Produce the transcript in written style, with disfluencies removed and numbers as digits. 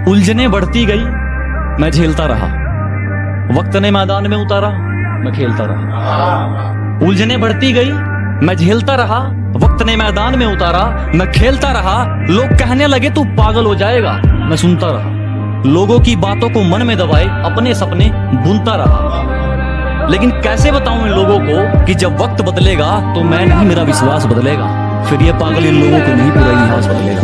उलझने बढ़ती गई, मैं झेलता रहा। वक्त ने मैदान में उतारा, मैं खेलता रहा। उलझने बढ़ती गई, मैं झेलता रहा। वक्त ने मैदान में उतारा, मैं खेलता रहा। लोग कहने लगे तू पागल हो जाएगा, मैं सुनता रहा। लोगों की बातों को मन में दबाए अपने सपने बुनता रहा। लेकिन कैसे बताऊं इन लोगों को कि जब वक्त बदलेगा तो मैं नहीं, मेरा विश्वास बदलेगा। फिर ये पागल इन लोगों को नहीं, पूरा इतिहास बदलेगा।